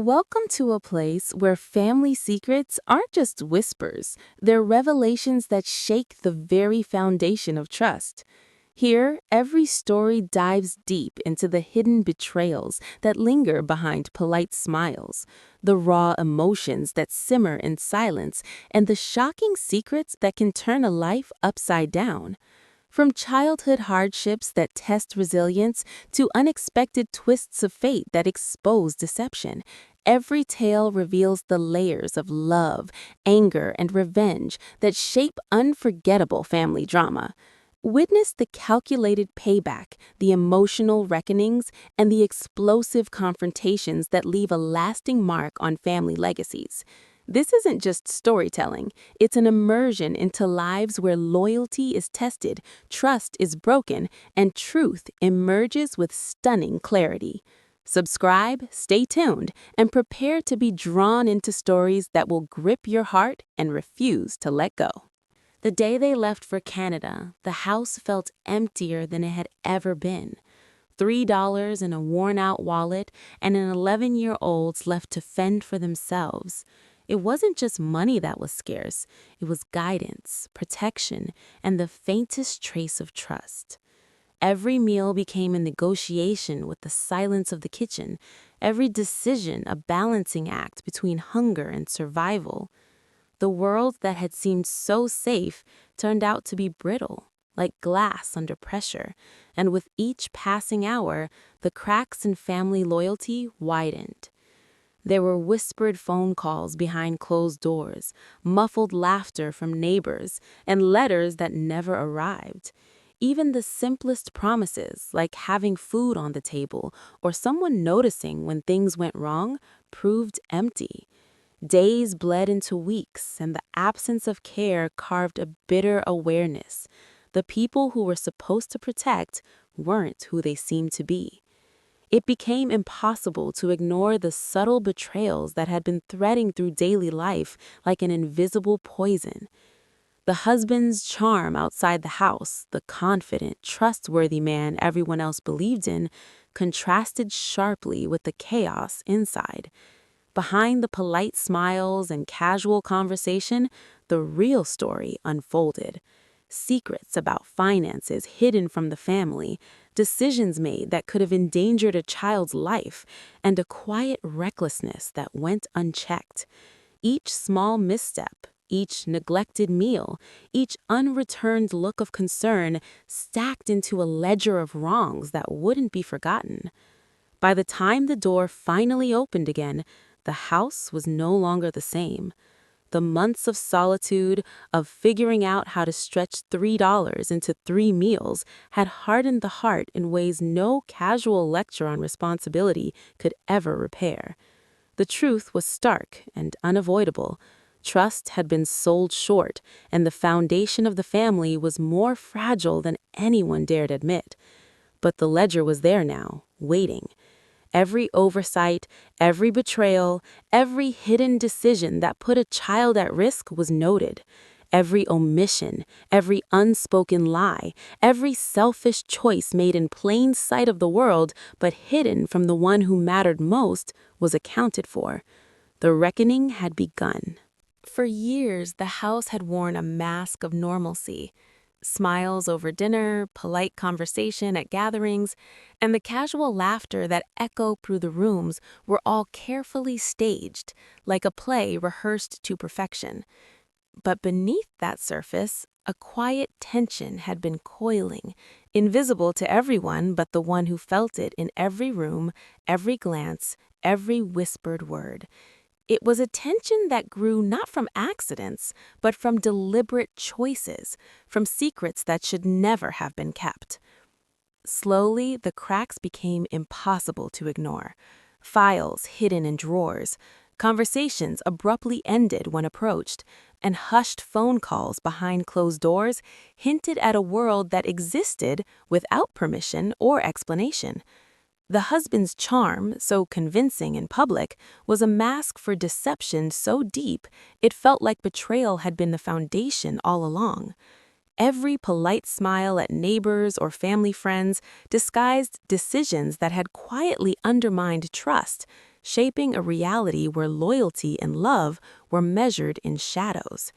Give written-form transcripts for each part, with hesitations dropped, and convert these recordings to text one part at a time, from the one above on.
Welcome to a place where family secrets aren't just whispers, they're revelations that shake the very foundation of trust. Here, every story dives deep into the hidden betrayals that linger behind polite smiles, the raw emotions that simmer in silence, and the shocking secrets that can turn a life upside down. From childhood hardships that test resilience to unexpected twists of fate that expose deception, every tale reveals the layers of love, anger, and revenge that shape unforgettable family drama. Witness the calculated payback, the emotional reckonings, and the explosive confrontations that leave a lasting mark on family legacies. This isn't just storytelling, it's an immersion into lives where loyalty is tested, trust is broken, and truth emerges with stunning clarity. Subscribe, stay tuned, and prepare to be drawn into stories that will grip your heart and refuse to let go. The day they left for Canada, the house felt emptier than it had ever been. $3 in a worn-out wallet and an 11-year-old left to fend for themselves. It wasn't just money that was scarce, it was guidance, protection, and the faintest trace of trust. Every meal became a negotiation with the silence of the kitchen, every decision a balancing act between hunger and survival. The world that had seemed so safe turned out to be brittle, like glass under pressure, and with each passing hour, the cracks in family loyalty widened. There were whispered phone calls behind closed doors, muffled laughter from neighbors, and letters that never arrived. Even the simplest promises, like having food on the table or someone noticing when things went wrong, proved empty. Days bled into weeks, and the absence of care carved a bitter awareness. The people who were supposed to protect weren't who they seemed to be. It became impossible to ignore the subtle betrayals that had been threading through daily life like an invisible poison. The husband's charm outside the house, the confident, trustworthy man everyone else believed in, contrasted sharply with the chaos inside. Behind the polite smiles and casual conversation, the real story unfolded. Secrets about finances hidden from the family, decisions made that could have endangered a child's life, and a quiet recklessness that went unchecked. Each small misstep, each neglected meal, each unreturned look of concern stacked into a ledger of wrongs that wouldn't be forgotten. By the time the door finally opened again, the house was no longer the same. The months of solitude, of figuring out how to stretch $3 into 3 meals, had hardened the heart in ways no casual lecture on responsibility could ever repair. The truth was stark and unavoidable. Trust had been sold short, and the foundation of the family was more fragile than anyone dared admit. But the ledger was there now, waiting. Every oversight, every betrayal, every hidden decision that put a child at risk was noted. Every omission, every unspoken lie, every selfish choice made in plain sight of the world but hidden from the one who mattered most was accounted for. The reckoning had begun. For years, the house had worn a mask of normalcy. Smiles over dinner, polite conversation at gatherings, and the casual laughter that echoed through the rooms were all carefully staged, like a play rehearsed to perfection. But beneath that surface, a quiet tension had been coiling, invisible to everyone but the one who felt it in every room, every glance, every whispered word. It was a tension that grew not from accidents, but from deliberate choices, from secrets that should never have been kept. Slowly, the cracks became impossible to ignore. Files hidden in drawers, conversations abruptly ended when approached, and hushed phone calls behind closed doors hinted at a world that existed without permission or explanation. The husband's charm, so convincing in public, was a mask for deception so deep it felt like betrayal had been the foundation all along. Every polite smile at neighbors or family friends disguised decisions that had quietly undermined trust. shaping a reality where loyalty and love were measured in shadows.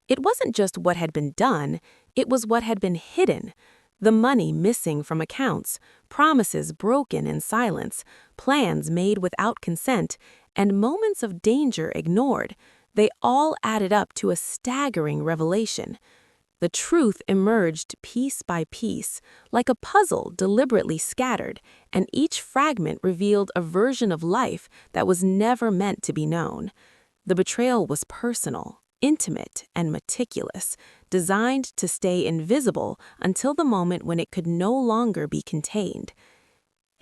It wasn't just what had been done, it was what had been hidden. The money missing from accounts, promises broken in silence, plans made without consent, and moments of danger ignored. They all added up to a staggering revelation. The truth emerged piece by piece, like a puzzle deliberately scattered, and each fragment revealed a version of life that was never meant to be known. The betrayal was personal, intimate, and meticulous, designed to stay invisible until the moment when it could no longer be contained.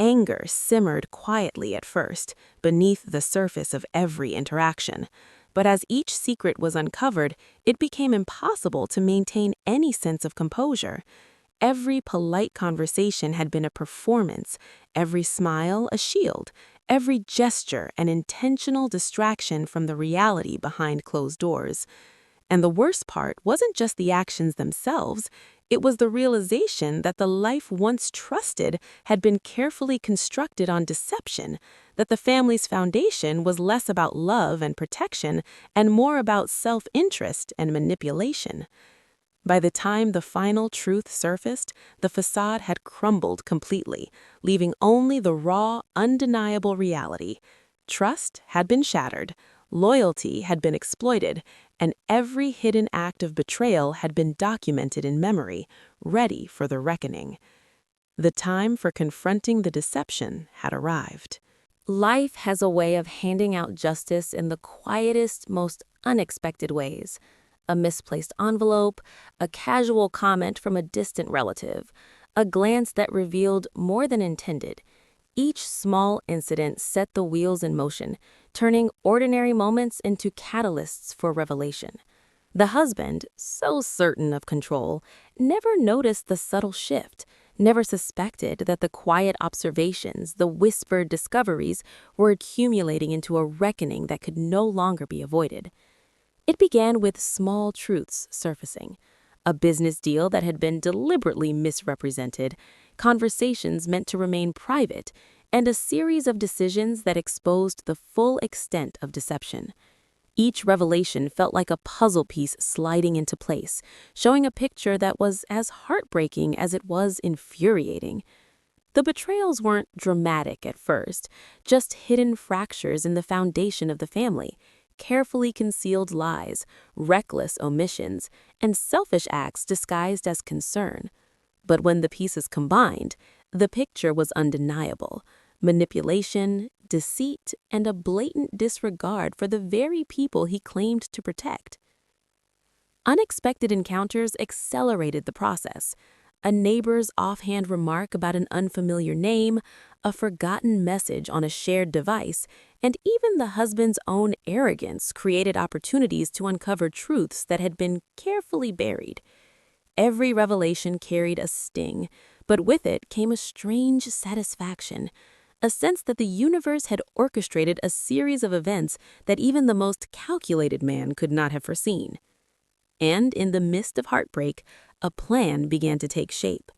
Anger simmered quietly at first, beneath the surface of every interaction. But as each secret was uncovered, it became impossible to maintain any sense of composure. Every polite conversation had been a performance, every smile a shield, every gesture an intentional distraction from the reality behind closed doors. And the worst part wasn't just the actions themselves, it was the realization that the life once trusted had been carefully constructed on deception, that the family's foundation was less about love and protection and more about self-interest and manipulation. By the time the final truth surfaced, the facade had crumbled completely, leaving only the raw, undeniable reality. Trust had been shattered, loyalty had been exploited, and every hidden act of betrayal had been documented in memory, ready for the reckoning. The time for confronting the deception had arrived. Life has a way of handing out justice in the quietest, most unexpected ways. A misplaced envelope, a casual comment from a distant relative, a glance that revealed more than intended. Each small incident set the wheels in motion, turning ordinary moments into catalysts for revelation. The husband, so certain of control, never noticed the subtle shift, never suspected that the quiet observations, the whispered discoveries, were accumulating into a reckoning that could no longer be avoided. It began with small truths surfacing. A business deal that had been deliberately misrepresented, conversations meant to remain private, and a series of decisions that exposed the full extent of deception. Each revelation felt like a puzzle piece sliding into place, showing a picture that was as heartbreaking as it was infuriating. The betrayals weren't dramatic at first, just hidden fractures in the foundation of the family. Carefully concealed lies, reckless omissions, and selfish acts disguised as concern. But when the pieces combined, the picture was undeniable. Manipulation, deceit, and a blatant disregard for the very people he claimed to protect. Unexpected encounters accelerated the process. A neighbor's offhand remark about an unfamiliar name, a forgotten message on a shared device, and even the husband's own arrogance created opportunities to uncover truths that had been carefully buried. Every revelation carried a sting, but with it came a strange satisfaction, a sense that the universe had orchestrated a series of events that even the most calculated man could not have foreseen. And in the midst of heartbreak, a plan began to take shape.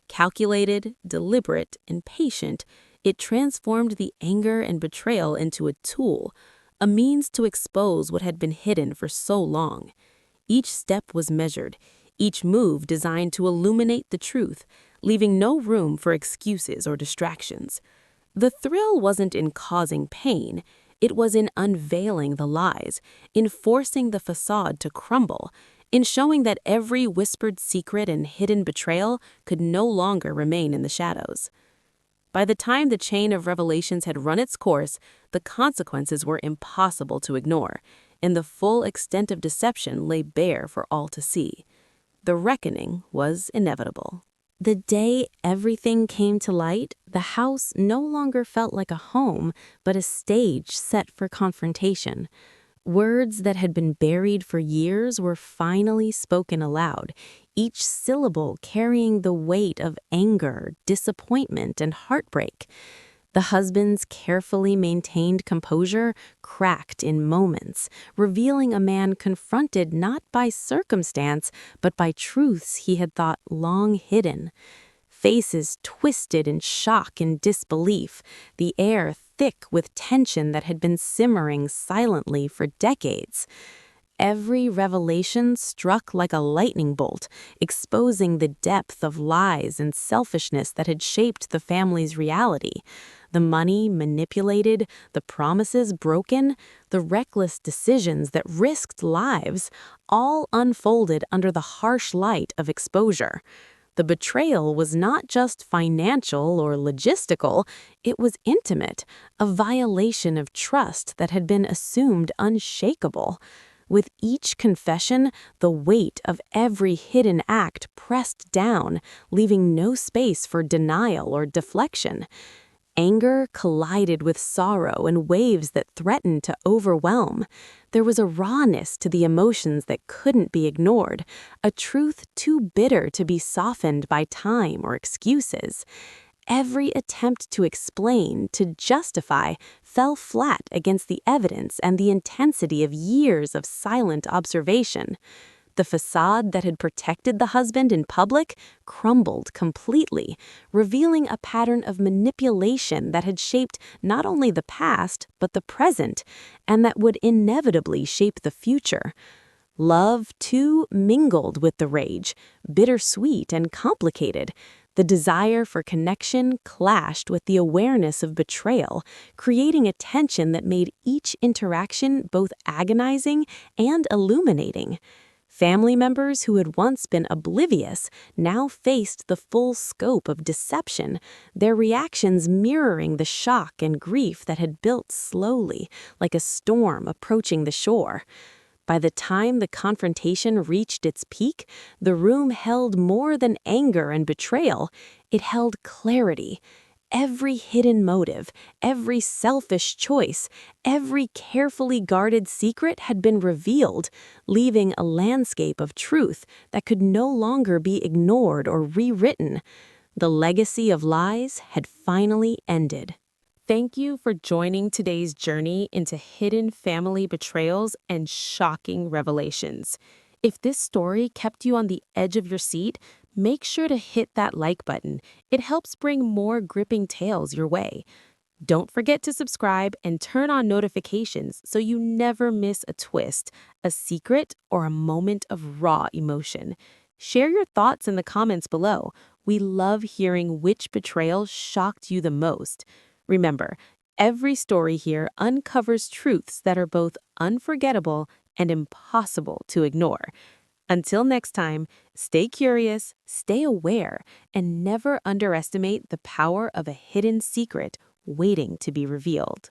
Calculated, deliberate, and patient, it transformed the anger and betrayal into a tool, a means to expose what had been hidden for so long. Each step was measured, each move designed to illuminate the truth, leaving no room for excuses or distractions. The thrill wasn't in causing pain, it was in unveiling the lies, in forcing the facade to crumble, in showing that every whispered secret and hidden betrayal could no longer remain in the shadows. By the time the chain of revelations had run its course, the consequences were impossible to ignore, and the full extent of deception lay bare for all to see. The reckoning was inevitable. The day everything came to light, the house no longer felt like a home, but a stage set for confrontation. Words that had been buried for years were finally spoken aloud, each syllable carrying the weight of anger, disappointment, and heartbreak. The husband's carefully maintained composure cracked in moments, revealing a man confronted not by circumstance, but by truths he had thought long hidden. Faces twisted in shock and disbelief, the air thick with tension that had been simmering silently for decades. Every revelation struck like a lightning bolt, exposing the depth of lies and selfishness that had shaped the family's reality. The money manipulated, the promises broken, the reckless decisions that risked lives, all unfolded under the harsh light of exposure. The betrayal was not just financial or logistical, it was intimate, a violation of trust that had been assumed unshakable. With each confession, the weight of every hidden act pressed down, leaving no space for denial or deflection. Anger collided with sorrow in waves that threatened to overwhelm. There was a rawness to the emotions that couldn't be ignored, a truth too bitter to be softened by time or excuses. Every attempt to explain, to justify, fell flat against the evidence and the intensity of years of silent observation. The facade that had protected the husband in public crumbled completely, revealing a pattern of manipulation that had shaped not only the past, but the present, and that would inevitably shape the future. Love, too, mingled with the rage, bittersweet and complicated. The desire for connection clashed with the awareness of betrayal, creating a tension that made each interaction both agonizing and illuminating. Family members who had once been oblivious now faced the full scope of deception, their reactions mirroring the shock and grief that had built slowly, like a storm approaching the shore. By the time the confrontation reached its peak, the room held more than anger and betrayal. It held clarity. Every hidden motive, every selfish choice, every carefully guarded secret had been revealed, leaving a landscape of truth that could no longer be ignored or rewritten. The legacy of lies had finally ended. Thank you for joining today's journey into hidden family betrayals and shocking revelations. If this story kept you on the edge of your seat, make sure to hit that like button. It helps bring more gripping tales your way. Don't forget to subscribe and turn on notifications so you never miss a twist, a secret, or a moment of raw emotion. Share your thoughts in the comments below. We love hearing which betrayal shocked you the most. Remember, every story here uncovers truths that are both unforgettable and impossible to ignore. Until next time, stay curious, stay aware, and never underestimate the power of a hidden secret waiting to be revealed.